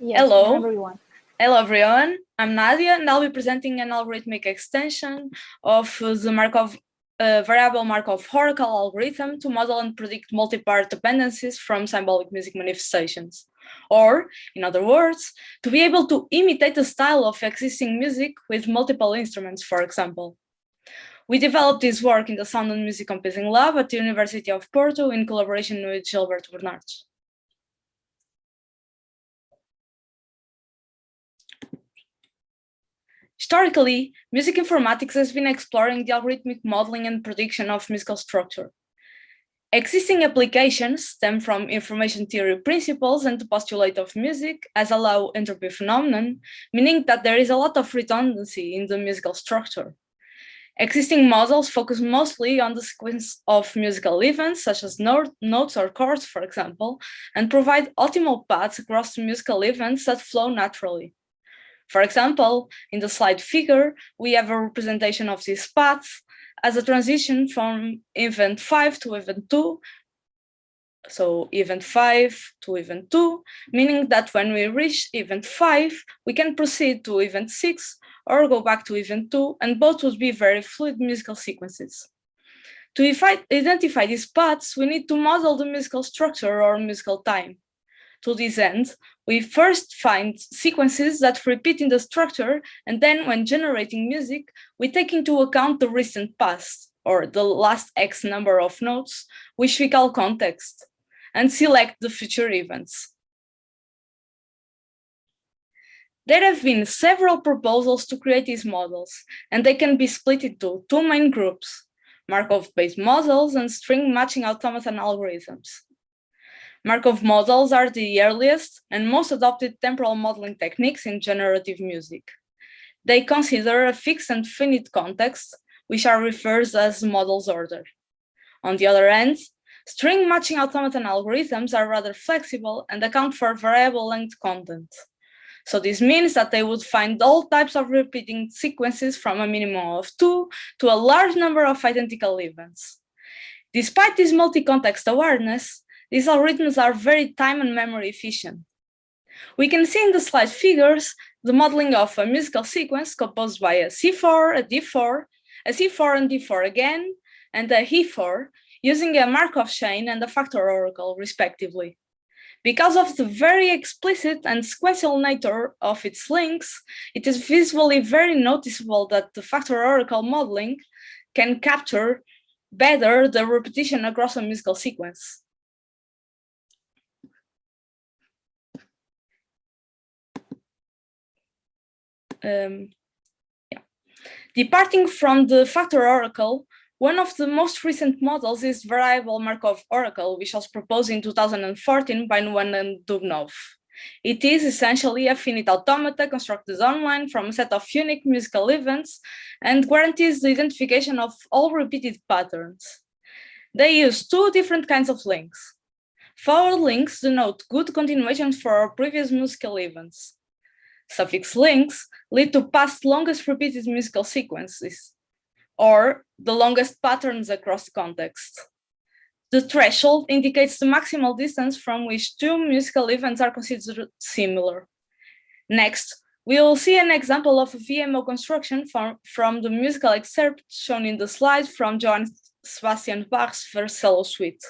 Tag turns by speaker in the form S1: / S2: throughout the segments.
S1: Yes,
S2: Hello.
S1: everyone.
S2: Hello, everyone. I'm Nádia, and I'll be presenting an algorithmic extension of the variable Markov Oracle algorithm to model and predict multi-part dependencies from symbolic music manifestations. Or, in other words, to be able to imitate the style of existing music with multiple instruments, for example. We developed this work in the Sound and Music Computing Lab at the University of Porto in collaboration with Gilberto Bernardes. Historically, music informatics has been exploring the algorithmic modeling and prediction of musical structure. Existing applications stem from information theory principles and the postulate of music as a low entropy phenomenon, meaning that there is a lot of redundancy in the musical structure. Existing models focus mostly on the sequence of musical events, such as notes or chords, for example, and provide optimal paths across the musical events that flow naturally. For example, in the slide figure, we have a representation of these paths as a transition from event 5 to event 2. So event 5 to event 2, meaning that when we reach event 5, we can proceed to event 6 or go back to event 2, and both would be very fluid musical sequences. To identify these paths, we need to model the musical structure or musical time. To this end, we first find sequences that repeat in the structure, and then when generating music, we take into account the recent past, or the last X number of notes, which we call context, and select the future events. There have been several proposals to create these models, and they can be split into two main groups: Markov-based models and string matching automaton algorithms. Markov models are the earliest and most adopted temporal modeling techniques in generative music. They consider a fixed and finite context, which are referred as model's order. On the other hand, string matching automaton algorithms are rather flexible and account for variable length content. So this means that they would find all types of repeating sequences from a minimum of 2 to a large number of identical events. Despite this multi-context awareness, these algorithms are very time and memory efficient. We can see in the slide figures the modeling of a musical sequence composed by a C4, a D4, a C4 and D4 again, and a E4, using a Markov chain and a factor oracle, respectively. Because of the very explicit and sequential nature of its links, it is visually very noticeable that the factor oracle modeling can capture better the repetition across a musical sequence. Departing from the factor oracle, one of the most recent models is variable Markov Oracle, which was proposed in 2014 by Nguyen and Dubnov. It is essentially a finite automata constructed online from a set of unique musical events and guarantees the identification of all repeated patterns. They use two different kinds of links. Forward links denote good continuations for our previous musical events. Suffix links lead to past longest repeated musical sequences, or the longest patterns across the context. The threshold indicates the maximal distance from which two musical events are considered similar. Next, we will see an example of a VMO construction from the musical excerpt shown in the slide from Johann Sebastian Bach's First Cello Suite.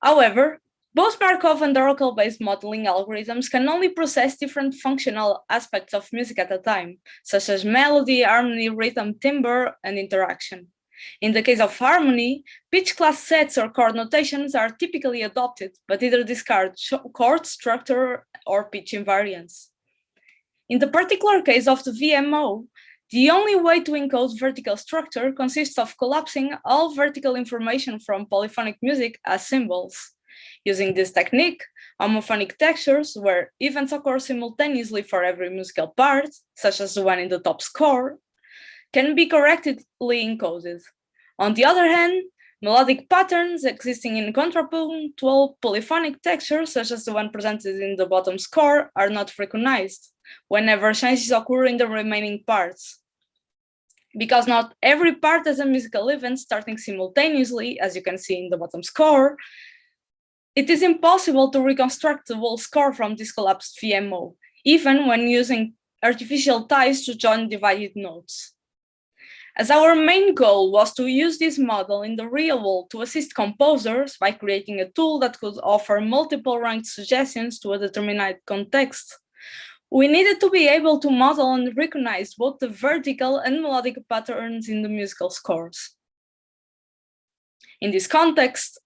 S2: However, both Markov and Oracle-based modeling algorithms can only process different functional aspects of music at a time, such as melody, harmony, rhythm, timbre, and interaction. In the case of harmony, pitch class sets or chord notations are typically adopted, but either discard chord structure or pitch invariance. In the particular case of the VMO, the only way to encode vertical structure consists of collapsing all vertical information from polyphonic music as symbols. Using this technique, homophonic textures, where events occur simultaneously for every musical part, such as the one in the top score, can be correctly encoded. On the other hand, Melodic patterns existing in contrapuntal polyphonic textures, such as the one presented in the bottom score, are not recognized whenever changes occur in the remaining parts. Because not every part has a musical event starting simultaneously, as you can see in the bottom score, it is impossible to reconstruct the whole score from this collapsed VMO, even when using artificial ties to join divided notes. As our main goal was to use this model in the real world to assist composers by creating a tool that could offer multiple ranked suggestions to a determined context, we needed to be able to model and recognize both the vertical and melodic patterns in the musical scores. In this context,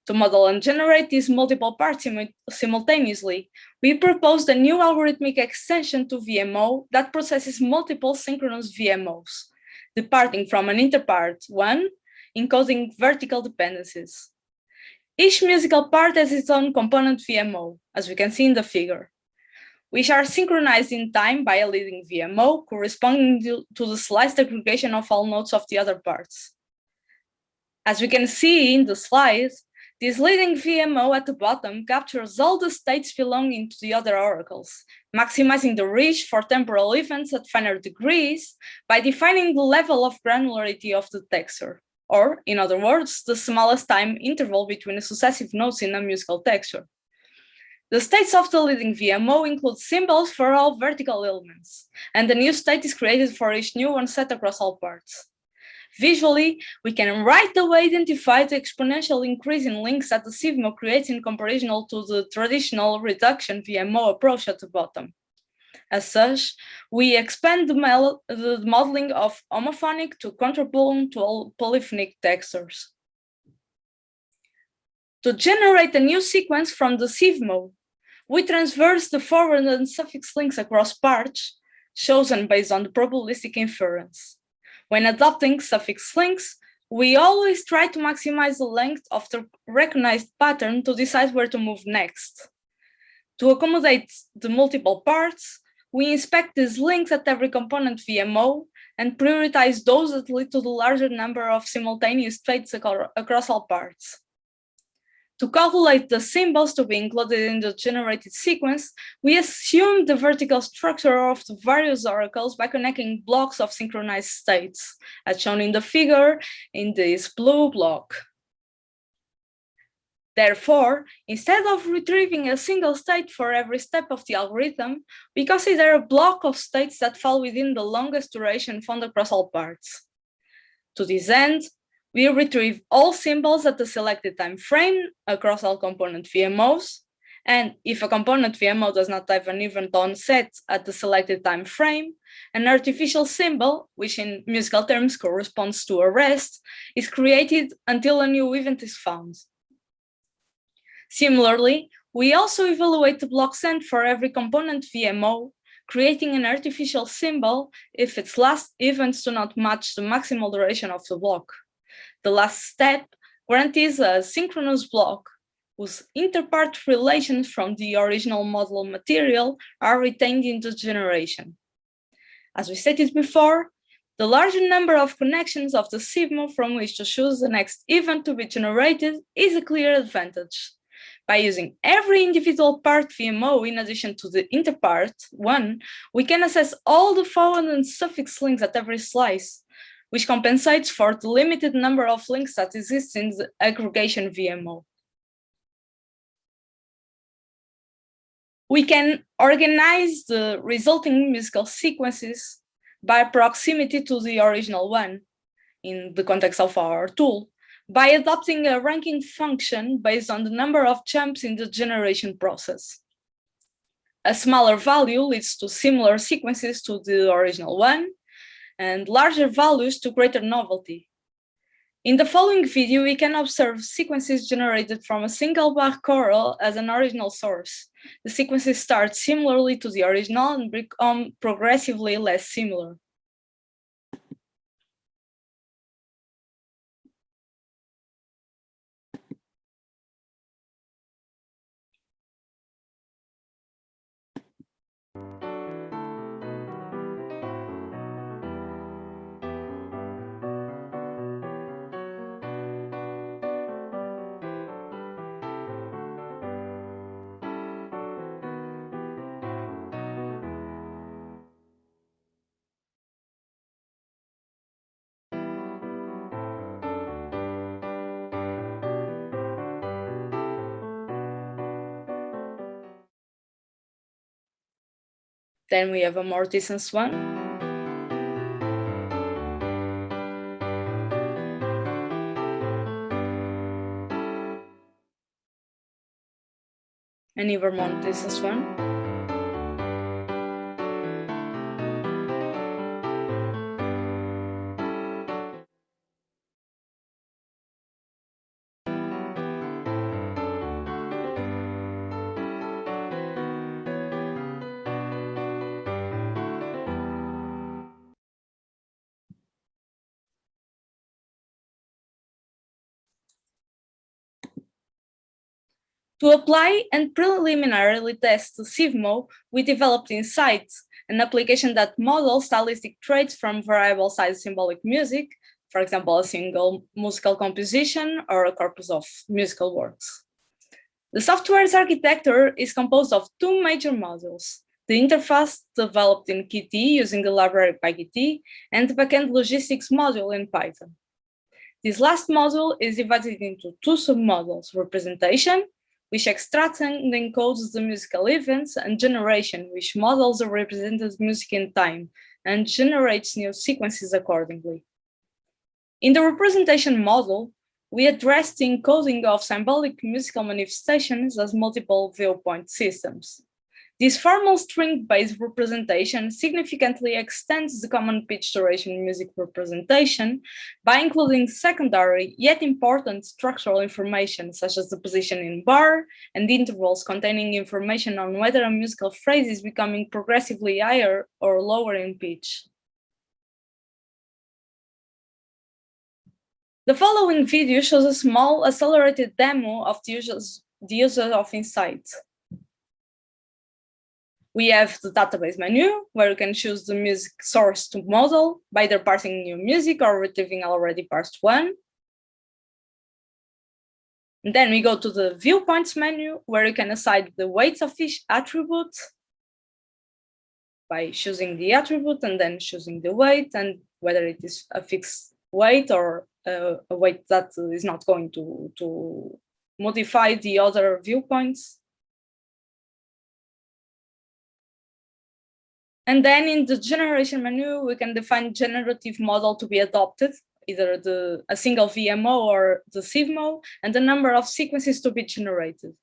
S2: to model and generate these multiple parts simultaneously, we proposed a new algorithmic extension to VMO that processes multiple synchronous VMOs, departing from an interpart 1, encoding vertical dependencies. Each musical part has its own component VMO, as we can see in the figure, which are synchronized in time by a leading VMO corresponding to the sliced aggregation of all notes of the other parts. As we can see in the slide, this leading VMO at the bottom captures all the states belonging to the other oracles, maximizing the reach for temporal events at finer degrees by defining the level of granularity of the texture, or, in other words, the smallest time interval between successive notes in a musical texture. The states of the leading VMO include symbols for all vertical elements, and a new state is created for each new one set across all parts. Visually, we can right away identify the exponential increase in links that the SyVMO creates in comparison to the traditional reduction VMO approach at the bottom. As such, we expand the modeling of homophonic to contrapuntal polyphonic textures. To generate a new sequence from the SyVMO, we transverse the forward and suffix links across parts, chosen based on the probabilistic inference. When adopting suffix links, we always try to maximize the length of the recognized pattern to decide where to move next. To accommodate the multiple parts, we inspect these links at every component VMO and prioritize those that lead to the larger number of simultaneous states across all parts. To calculate the symbols to be included in the generated sequence, we assume the vertical structure of the various oracles by connecting blocks of synchronized states, as shown in the figure in this blue block. Therefore, instead of retrieving a single state for every step of the algorithm, we consider a block of states that fall within the longest duration found across all parts. To this end, we retrieve all symbols at the selected time frame across all component VMOs, and if a component VMO does not have an event onset at the selected time frame, an artificial symbol, which in musical terms corresponds to a rest, is created until a new event is found. Similarly, we also evaluate the block sent for every component VMO, creating an artificial symbol if its last events do not match the maximal duration of the block. The last step guarantees a synchronous block whose interpart relations from the original model material are retained in the generation. As we stated before, the larger number of connections of the SyVMO from which to choose the next event to be generated is a clear advantage. By using every individual part VMO in addition to the interpart 1, we can access all the forward and suffix links at every slice, which compensates for the limited number of links that exist in the aggregation VMO. We can organize the resulting musical sequences by proximity to the original one, in the context of our tool, by adopting a ranking function based on the number of jumps in the generation process. A smaller value leads to similar sequences to the original one, and larger values to greater novelty. In the following video, we can observe sequences generated from a single Bach choral as an original source. The sequences start similarly to the original and become progressively less similar. Then we have a more distance one. An even more distance one. To apply and preliminarily test SyVMO, we developed INCITe, an application that models stylistic traits from variable size symbolic music, for example, a single musical composition or a corpus of musical works. The software's architecture is composed of two major modules: the interface developed in Qt using the library PyQt, and the backend logistics module in Python. This last module is divided into two submodules: representation, which extracts and encodes the musical events, and generation, which models the represented music in time and generates new sequences accordingly. In the representation module, we address the encoding of symbolic musical manifestations as multiple viewpoint systems. This formal string-based representation significantly extends the common pitch duration music representation by including secondary yet important structural information such as the position in bar and intervals containing information on whether a musical phrase is becoming progressively higher or lower in pitch. The following video shows a small accelerated demo of the use of INCITE. We have the database menu, where you can choose the music source to model by either parsing new music or retrieving already parsed one. And then we go to the viewpoints menu, where you can assign the weights of each attribute by choosing the attribute and then choosing the weight, and whether it is a fixed weight or a weight that is not going to modify the other viewpoints. And then in the generation menu, we can define generative model to be adopted, either a single VMO or the SyVMO, and the number of sequences to be generated.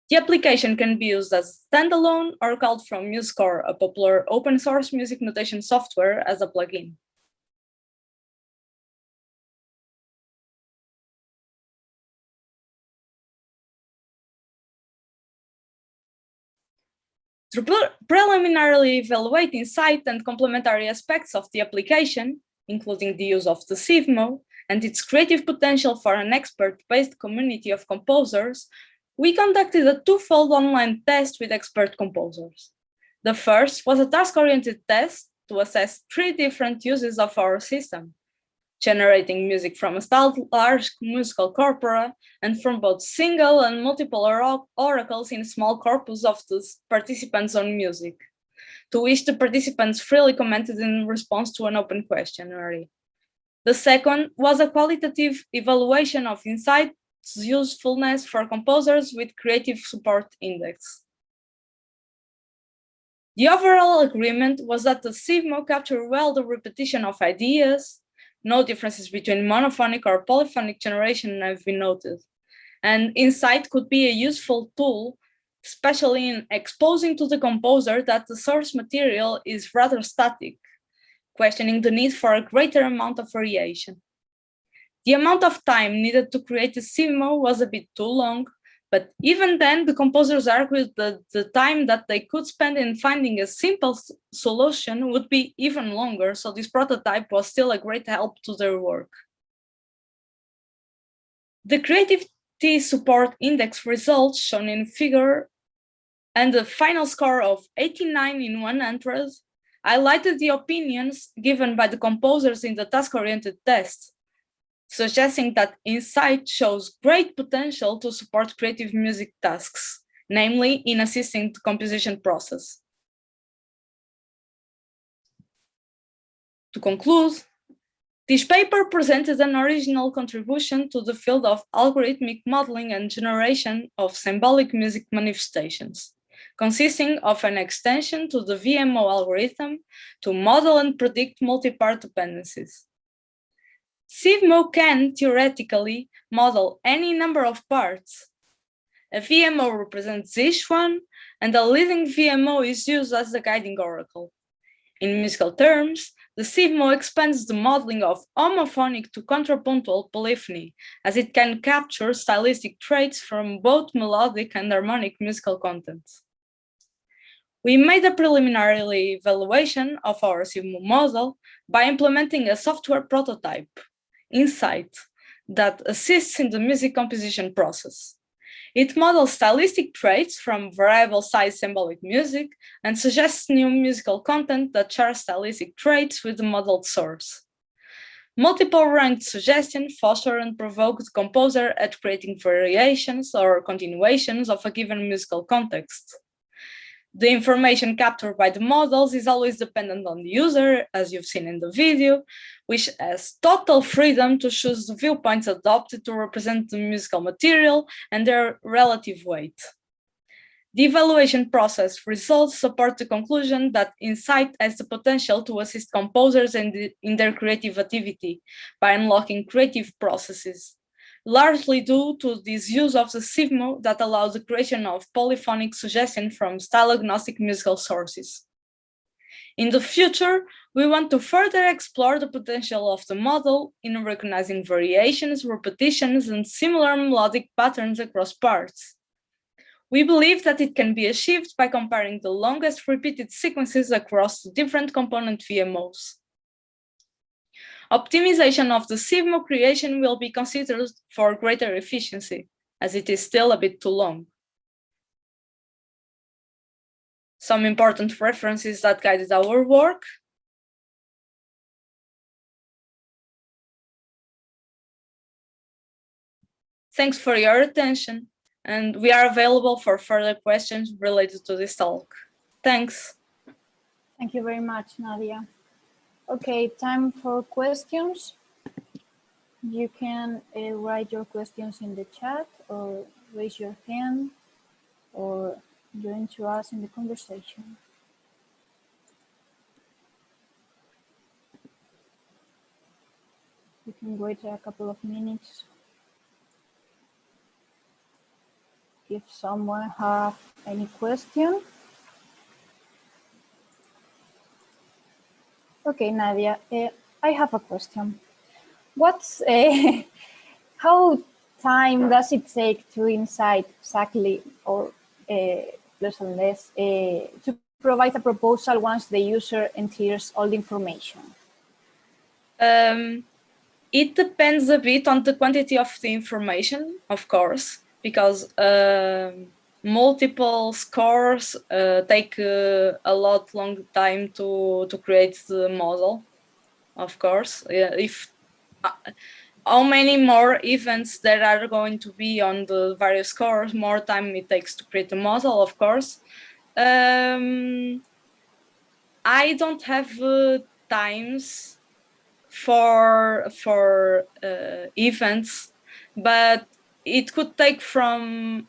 S2: The application can be used as standalone or called from MuseScore, a popular open source music notation software, as a plugin. To preliminarily evaluate INCITE and complementary aspects of the application, including the use of the SyVMO and its creative potential for an expert-based community of composers, we conducted a twofold online test with expert composers. The first was a task-oriented test to assess three different uses of our system: generating music from a styled large musical corpora and from both single and multiple oracles in a small corpus of the participants' own music, to which the participants freely commented in response to an open questionnaire. The second was a qualitative evaluation of INCITE's usefulness for composers with Creative Support Index. The overall agreement was that the SyVMO captured well the repetition of ideas. No differences between monophonic or polyphonic generation have been noted. And INCITE could be a useful tool, especially in exposing to the composer that the source material is rather static, questioning the need for a greater amount of variation. The amount of time needed to create a SyVMO was a bit too long, but even then, the composers argued that the time that they could spend in finding a simple solution would be even longer, so this prototype was still a great help to their work. The Creativity Support Index results shown in figure and the final score of 89 in 100 highlighted the opinions given by the composers in the task-oriented test, suggesting that INCITE shows great potential to support creative music tasks, namely in assisting the composition process. To conclude, this paper presented an original contribution to the field of algorithmic modeling and generation of symbolic music manifestations. consisting of an extension to the VMO algorithm to model and predict multi-part dependencies. SyVMO can, theoretically, model any number of parts. A VMO represents each one, and a leading VMO is used as the guiding oracle. In musical terms, the SyVMO expands the modeling of homophonic to contrapuntal polyphony, as it can capture stylistic traits from both melodic and harmonic musical contents. We made a preliminary evaluation of our SyVMO model by implementing a software prototype, INCITe, that assists in the music composition process. It models stylistic traits from variable size symbolic music and suggests new musical content that shares stylistic traits with the modeled source. Multiple ranked suggestion foster and provoke the composer at creating variations or continuations of a given musical context. The information captured by the models is always dependent on the user, as you've seen in the video, which has total freedom to choose the viewpoints adopted to represent the musical material and their relative weight. The evaluation process results support the conclusion that INCITE has the potential to assist composers in their creative activity by unlocking creative processes, largely due to this use of the SyVMO that allows the creation of polyphonic suggestion from style-agnostic musical sources. In the future, we want to further explore the potential of the model in recognizing variations, repetitions, and similar melodic patterns across parts. We believe that it can be achieved by comparing the longest repeated sequences across the different component VMOs. Optimization of the SyVMO creation will be considered for greater efficiency, as it is still a bit too long. Some important references that guided our work. Thanks for your attention, and we are available for further questions related to this talk. Thanks.
S1: Thank you very much, Nadia. Okay, time for questions. You can write your questions in the chat or raise your hand or join to us in the conversation. You can wait a couple of minutes. If someone have any question. Okay, Nadia, I have a question. What's how time does it take to INCITE exactly, or less and less, to provide a proposal once the user enters all the information?
S2: It depends a bit on the quantity of the information, of course, because multiple scores take a lot long time to create the model, of course. If how many more events there are going to be on the various scores, more time it takes to create a model, of course. I don't have times for events, but it could take from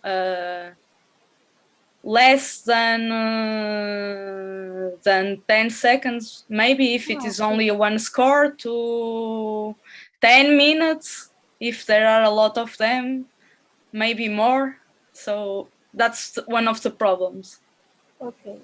S2: less than 10 seconds, maybe if it is only one score, to 10 minutes, if there are a lot of them, maybe more. So that's one of the problems.
S1: Okay,